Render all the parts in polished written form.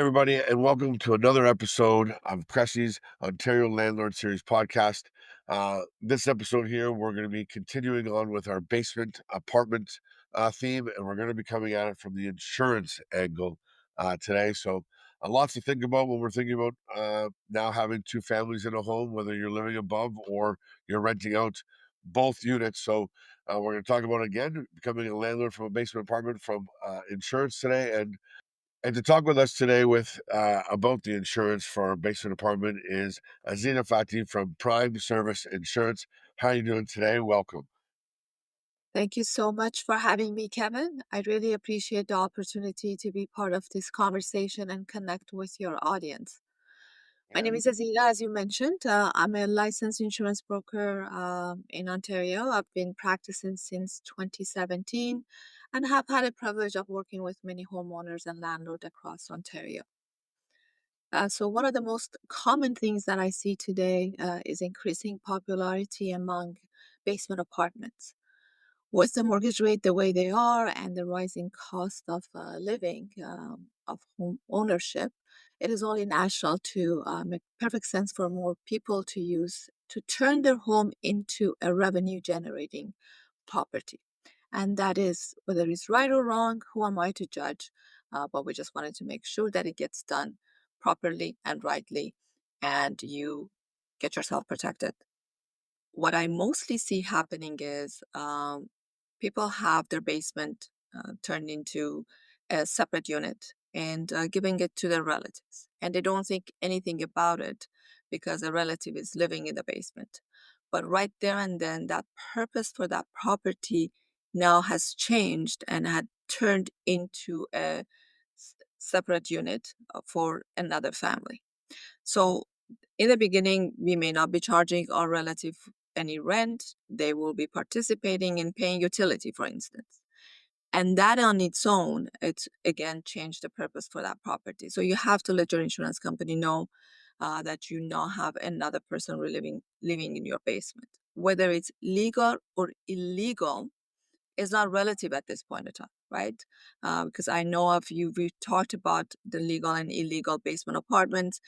everybody, and welcome to another episode of CRESI's Ontario Landlord Series podcast. This episode here, we're going to be continuing on with our basement apartment theme, and we're going to be coming at it from the insurance angle today. So, lots to think about when we're thinking about now having two families in a home, whether you're living above or you're renting out both units. So, we're going to talk about again becoming a landlord from a basement apartment from insurance today, and to talk with us today with about the insurance for our basement apartment is Azita Fathi from Prime Service Insurance. How are you doing today? Welcome. Thank you so much for having me, Kevin. I really appreciate the opportunity to be part of this conversation and connect with your audience. My name is Azita, as you mentioned. I'm a licensed insurance broker in Ontario. I've been practicing since 2017 and have had the privilege of working with many homeowners and landlords across Ontario. So, one of the most common things that I see today is increasing popularity among basement apartments. With the mortgage rate the way they are and the rising cost of living, of home ownership, it is only natural to make perfect sense for more people to turn their home into a revenue generating property. And that is whether it's right or wrong, who am I to judge? But we just wanted to make sure that it gets done properly and rightly, and you get yourself protected. What I mostly see happening is people have their basement turned into a separate unit and giving it to their relatives. And they don't think anything about it because a relative is living in the basement. But right there and then, that purpose for that property now has changed and had turned into a separate unit for another family. So in the beginning, we may not be charging our relative any rent. They will be participating in paying utility, for instance. And that on its own, it's again changed the purpose for that property. So you have to let your insurance company know that you now have another person living in your basement. Whether it's legal or illegal is not relative at this point in time, right? Because I know of you, we've talked about the legal and illegal basement apartments.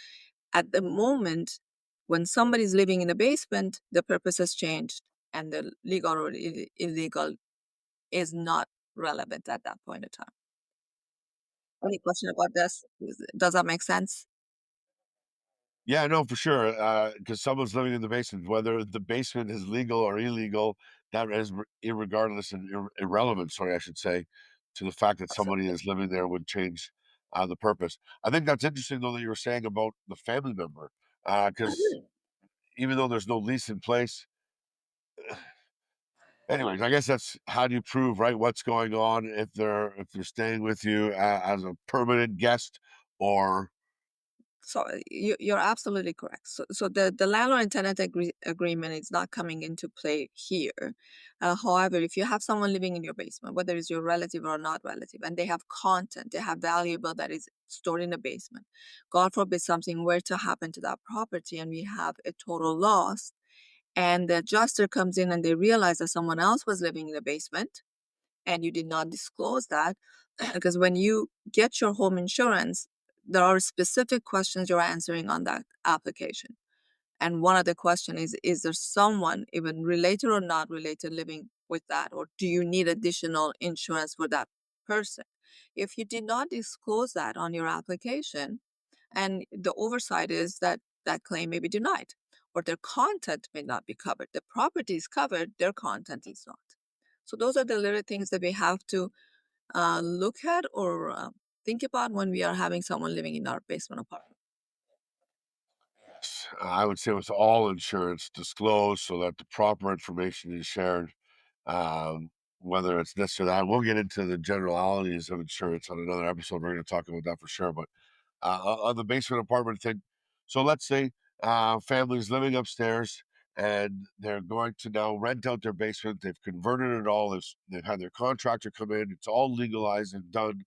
At the moment, when somebody's living in a basement, the purpose has changed, and the legal or illegal is not relevant at that point in time. Any question about this? Does that make sense? Yeah, no, for sure. Because someone's living in the basement, whether the basement is legal or illegal, that is irregardless and irrelevant. Sorry, I should say, to the fact that somebody Absolutely. is living there would change the purpose. I think that's interesting, though, that you were saying about the family member, because Mhm. even though there's no lease in place, anyways, I guess that's how do you prove, right, what's going on if they're staying with you as a permanent guest or So you're absolutely correct. So the landlord and tenant agreement is not coming into play here. However, if you have someone living in your basement, whether it's your relative or not relative, and they have content, they have valuable that is stored in the basement. God forbid something were to happen to that property and we have a total loss, and the adjuster comes in and they realize that someone else was living in the basement and you did not disclose that, because when you get your home insurance, there are specific questions you're answering on that application. And one of the question is there someone even related or not related living with that, or do you need additional insurance for that person? If you did not disclose that on your application, and the oversight is that that claim may be denied, or their content may not be covered. The property is covered, their content is not. So those are the little things that we have to look at or think about when we are having someone living in our basement apartment. I would say with all insurance disclosed so that the proper information is shared, um, whether it's this or that. We'll get into the generalities of insurance on another episode. We're going to talk about that for sure. But on the basement apartment thing, so let's say families living upstairs and they're going to now rent out their basement. They've converted it all. They've had their contractor come in. It's all legalized and done.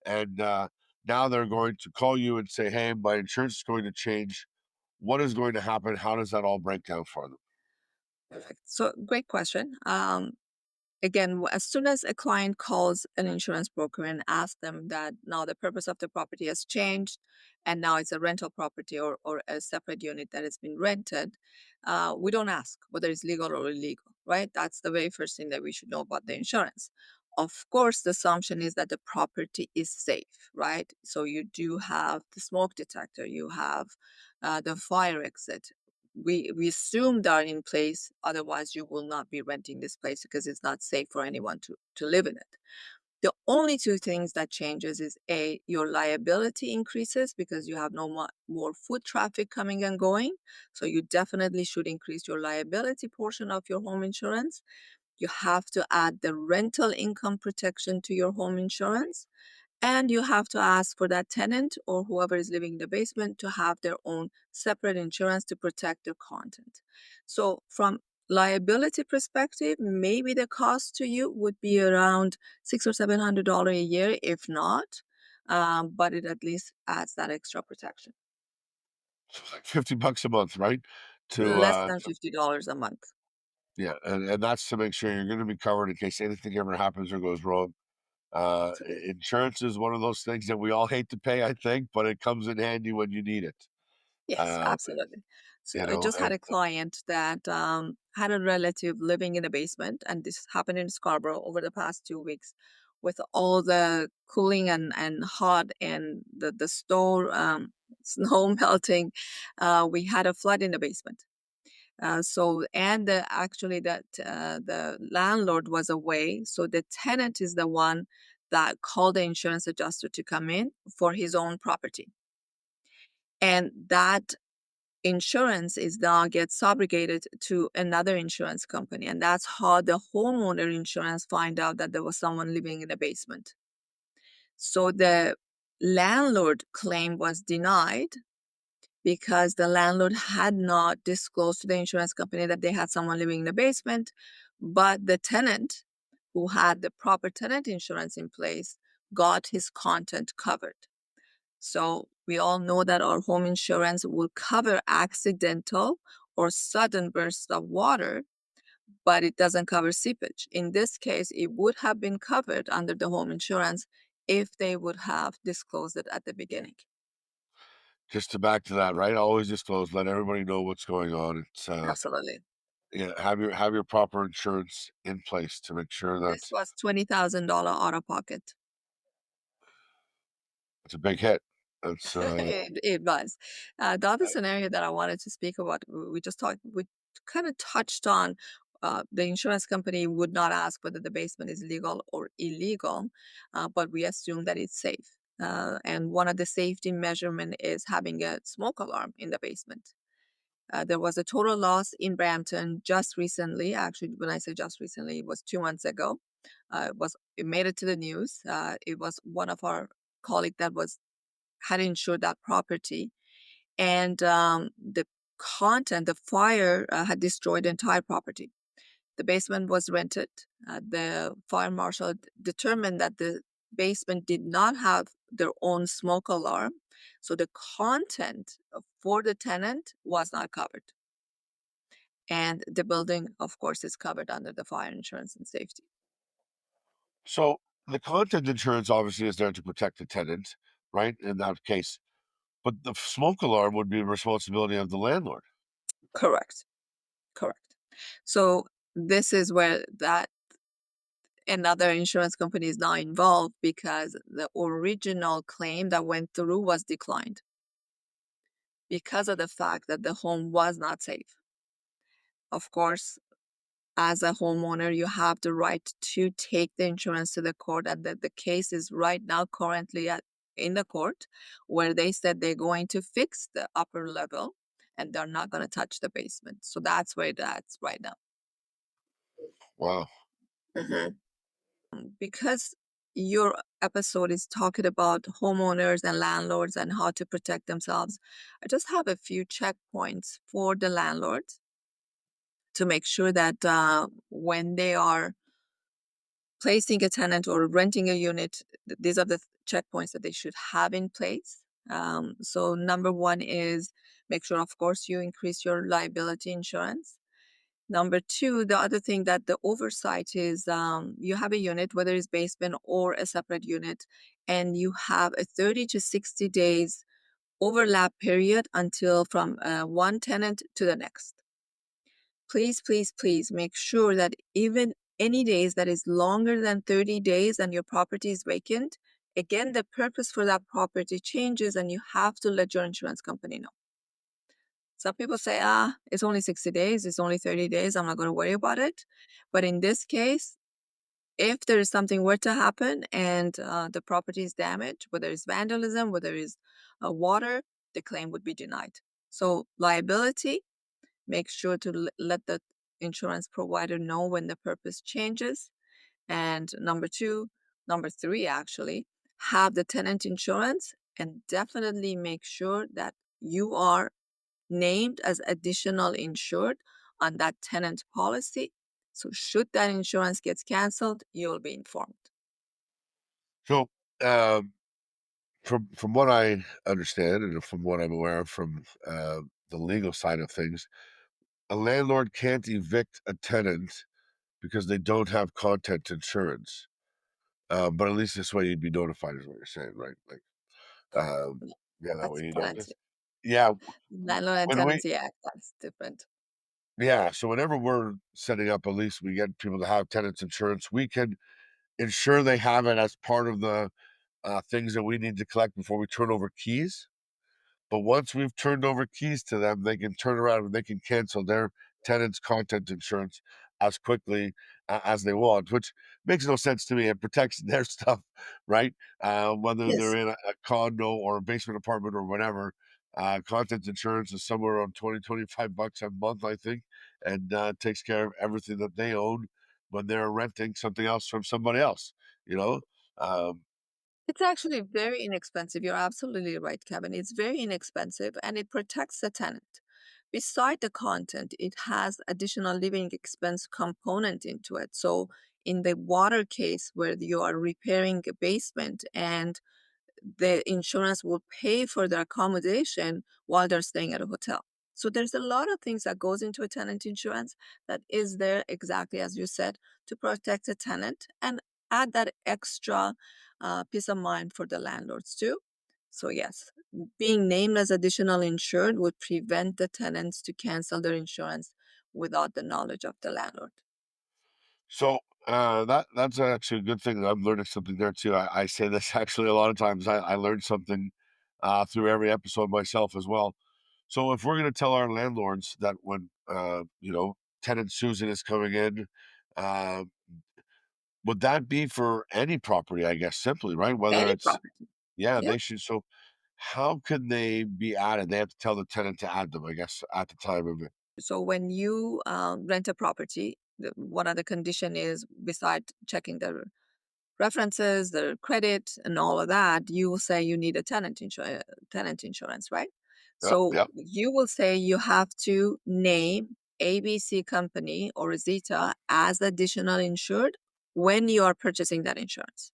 And now they're going to call you and say, "Hey, my insurance is going to change. What is going to happen? How does that all break down for them?" Perfect. So great question. again, as soon as a client calls an insurance broker and asks them that now the purpose of the property has changed and now it's a rental property or a separate unit that has been rented, we don't ask whether it's legal or illegal, right? That's the very first thing that we should know about the insurance. Of course, the assumption is that the property is safe, right? So you do have the smoke detector, you have the fire exit. We assume they are in place, otherwise you will not be renting this place because it's not safe for anyone to live in it. The only two things that changes is a your liability increases because you have no more foot traffic coming and going, so you definitely should increase your liability portion of your home insurance. You have to add the rental income protection to your home insurance, and you have to ask for that tenant or whoever is living in the basement to have their own separate insurance to protect their content. So, from liability perspective, maybe the cost to you would be around $600 or $700 a year, if not, but it at least adds that extra protection. So like $50 a month, right? To, Less than $50 a month. yeah, and that's to make sure you're gonna be covered in case anything ever happens or goes wrong. Absolutely. Insurance is one of those things that we all hate to pay, I think, but it comes in handy when you need it. Yes, Uh, absolutely. So you I know, just had and a client that had a relative living in a basement, and this happened in Scarborough over the past 2 weeks. With all the cooling and hot and the store snow melting, we had a flood in the basement. So and actually that the landlord was away, so the tenant is the one that called the insurance adjuster to come in for his own property, and that insurance is now gets subrogated to another insurance company, and that's how the homeowner insurance find out that there was someone living in the basement. So the landlord claim was denied because the landlord had not disclosed to the insurance company that they had someone living in the basement, but the tenant who had the proper tenant insurance in place got his content covered. So we all know that our home insurance will cover accidental or sudden bursts of water, but it doesn't cover seepage. In this case, it would have been covered under the home insurance if they would have disclosed it at the beginning. just to back to that, right? Always disclose, let everybody know what's going on. It's Absolutely. yeah, have your proper insurance in place to make sure that This was $20,000 out of pocket. it's a big hit. It's It was. The other scenario that I wanted to speak about, we just talked, we kind of touched on the insurance company would not ask whether the basement is legal or illegal, but we assume that it's safe. And one of the safety measurement is having a smoke alarm in the basement. There was a total loss in Brampton just recently. Actually, when I say just recently, it was 2 months ago. It made it to the news. It was one of our colleague that was had insured that property, and the fire had destroyed the entire property. The basement was rented. The fire marshal determined that the basement did not have their own smoke alarm, so the content for the tenant was not covered. And the building, of course, is covered under the fire insurance and safety. so the content insurance obviously is there to protect the tenant, right? In that case. But the smoke alarm would be the responsibility of the landlord. Correct. Correct. So this is where that another insurance company is now involved because the original claim that went through was declined because of the fact that the home was not safe. Of course, as a homeowner, you have the right to take the insurance to the court, and that the case is right now currently in the court where they said they're going to fix the upper level and they're not going to touch the basement. So that's where that's right now. Wow. Because your episode is talking about homeowners and landlords and how to protect themselves, I just have a few checkpoints for the landlords to make sure that when they are placing a tenant or renting a unit, these are the checkpoints that they should have in place. So, number one is make sure, of course, you increase your liability insurance. Number two, the other thing that the oversight is, you have a unit, whether it's basement or a separate unit, and you have a 30 to 60 days overlap period until from one tenant to the next. Please, please, please make sure that even any days that is longer than 30 days and your property is vacant, again, the purpose for that property changes and you have to let your insurance company know. Some people say, it's only 60 days, it's only 30 days, I'm not going to worry about it. But in this case, if there is something were to happen and the property is damaged, whether it's vandalism, whether it's water, the claim would be denied. So liability, make sure to let the insurance provider know when the purpose changes. And number three, actually, have the tenant insurance and definitely make sure that you are named as additional insured on that tenant policy. So should that insurance gets canceled, you'll be informed. So, um, from what I understand and from what I'm aware of from the legal side of things, a landlord can't evict a tenant because they don't have content insurance. But at least this way you'd be notified, is what you're saying, right? Like, um, Yeah, yeah, that that's way you know tenancy. this. Yeah, Landlord and when we tenancy act, that's different. yeah, so whenever we're setting up a lease, we get people to have tenants insurance. We can ensure they have it as part of the things that we need to collect before we turn over keys. But once we've turned over keys to them, they can turn around and they can cancel their tenant's content insurance as quickly as they want, which makes no sense to me. It protects their stuff, right? Whether Yes. they're in a condo or a basement apartment or whatever, content insurance is somewhere around 20, 25 bucks a month, I think, and takes care of everything that they own when they're renting something else from somebody else, you know? Um, It's actually very inexpensive. You're absolutely right, Kevin. It's very inexpensive and it protects the tenant. Beside the content, it has additional living expense component into it. So in the water case where you are repairing a basement and the insurance will pay for their accommodation while they're staying at a hotel. So there's a lot of things that goes into a tenant insurance that is there exactly as you said to protect the tenant and add that extra peace of mind for the landlords too. So yes, being named as additional insured would prevent the tenants to cancel their insurance without the knowledge of the landlord. So, that's actually a good thing. I'm learning something there too. I say this actually a lot of times. I learned something through every episode myself as well. So, if we're going to tell our landlords that when tenant Susan is coming in, uh, would that be for any property? I guess simply right. Whether Any it's property. yeah, Yeah. they should. So, how can they be added? They have to tell the tenant to add them. I guess at the time of it. So when you rent a property, one of the condition is beside checking the references, the credit, and all of that, you will say you need a tenant insurance, right? Yep. So Yep. you will say you have to name ABC company or Azita as additional insured when you are purchasing that insurance.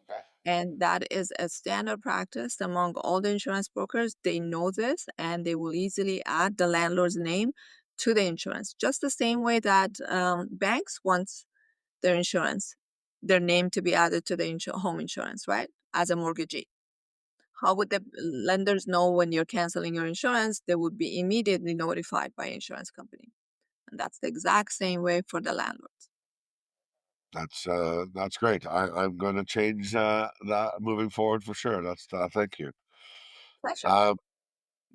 Okay. And that is a standard practice among all the insurance brokers. They know this and they will easily add the landlord's name to the insurance, just the same way that banks want their insurance, their name to be added to the home insurance, right? As a mortgagee. How would the lenders know when you're canceling your insurance? They would be immediately notified by insurance company. And that's the exact same way for the landlords. That's great. I'm going to change that moving forward for sure. That's thank you. Pleasure. Um,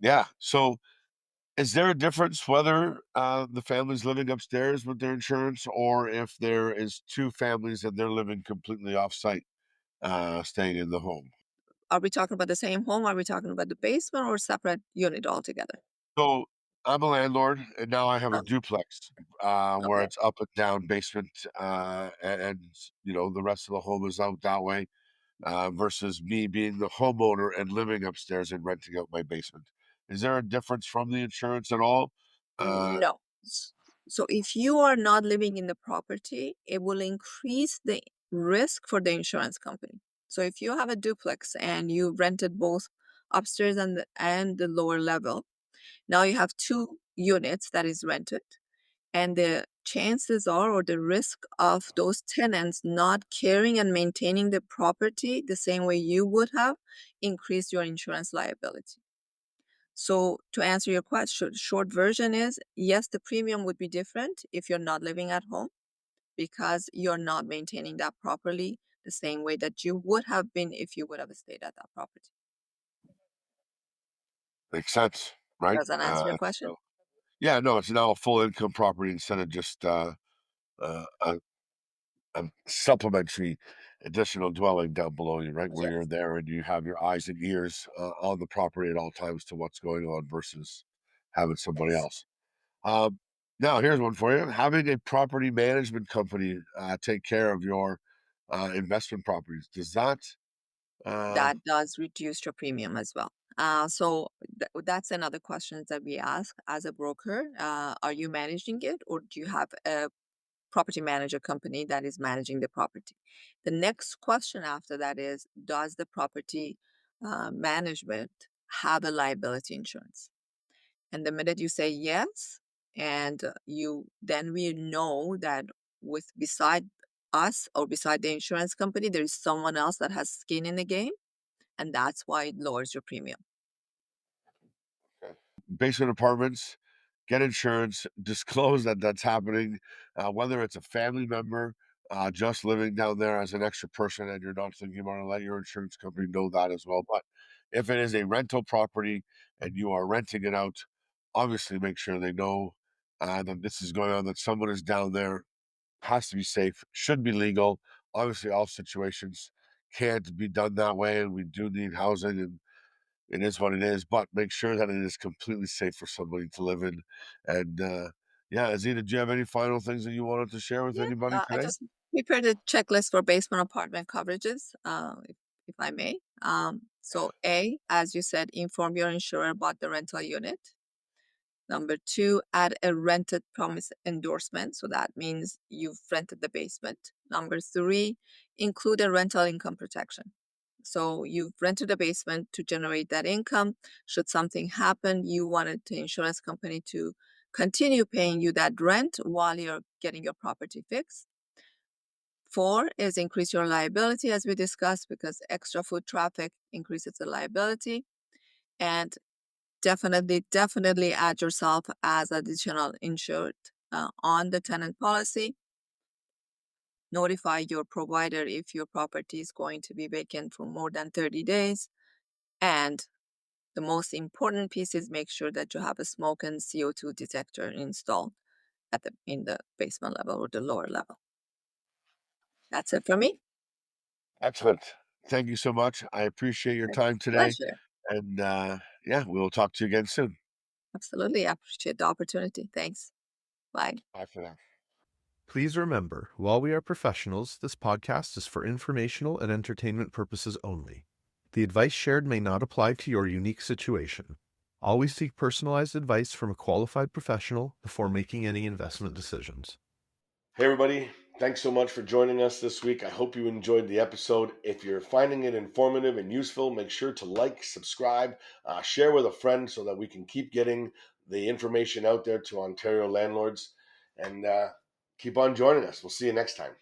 yeah. So, is there a difference whether the family's living upstairs with their insurance, or if there is two families and they're living completely off-site, staying in the home? Are we talking about the same home? Are we talking about the basement or separate unit altogether? So, I'm a landlord, and now I have a Oh, duplex where okay. it's up and down basement, and the rest of the home is out that way. Versus me being the homeowner and living upstairs and renting out my basement. Is there a difference from the insurance at all? Uh, No. So if you are not living in the property, it will increase the risk for the insurance company. So if you have a duplex and you rented both upstairs and the lower level, now you have two units that is rented, and the chances are, or the risk of those tenants not caring and maintaining the property the same way you would have increased your insurance liability. So to answer your question, short version is yes, the premium would be different if you're not living at home because you're not maintaining that properly the same way that you would have been if you would have stayed at that property. Makes sense, right? Does that answer your question? So yeah, no, it's now a full income property instead of just a supplementary additional dwelling down below you, right? Where you're Yes. there and you have your eyes and ears on the property at all times to what's going on versus having somebody Yes. else. Um, Now, here's one for you. Having a property management company take care of your investment properties, does that? Uh, That does reduce your premium as well. That's another question that we ask as a broker. Are you managing it, or do you have a property manager company that is managing the property? The next question after that is, does the property management have a liability insurance? And the minute you say yes, and you then we know that with beside us or beside the insurance company, there is someone else that has skin in the game, and that's why it lowers your premium. Basement apartments, get insurance, disclose that that's happening, whether it's a family member just living down there as an extra person and you're not thinking about it, let your insurance company know that as well. But if it is a rental property and you are renting it out, obviously make sure they know that this is going on, that someone is down there, has to be safe, should be legal. Obviously, all situations can't be done that way, and we do need housing and it is what it is, but make sure that it is completely safe for somebody to live in. And yeah, Azita, do you have any final things that you wanted to share with Yeah, anybody I today? just prepared a checklist for basement apartment coverages, if I may. So A, as you said, inform your insurer about the rental unit. Number two, add a rented promise endorsement. So that means you've rented the basement. Number three, include a rental income protection. So you've rented a basement to generate that income. Should something happen, you wanted the insurance company to continue paying you that rent while you're getting your property fixed. Four is increase your liability, as we discussed, because extra foot traffic increases the liability. And definitely add yourself as additional insured on the tenant policy. Notify your provider if your property is going to be vacant for more than 30 days. And the most important piece is make sure that you have a smoke and CO2 detector installed in the basement level or the lower level. That's it for me. Excellent. Thank you so much. I appreciate your My time today. pleasure. And yeah, we'll talk to you again soon. Absolutely. I appreciate the opportunity. Thanks. Bye. Bye for now. Please remember, while we are professionals, this podcast is for informational and entertainment purposes only. The advice shared may not apply to your unique situation. Always seek personalized advice from a qualified professional before making any investment decisions. Hey, everybody. Thanks so much for joining us this week. I hope you enjoyed the episode. If you're finding it informative and useful, make sure to like, subscribe, share with a friend so that we can keep getting the information out there to Ontario landlords. And keep on joining us. We'll see you next time.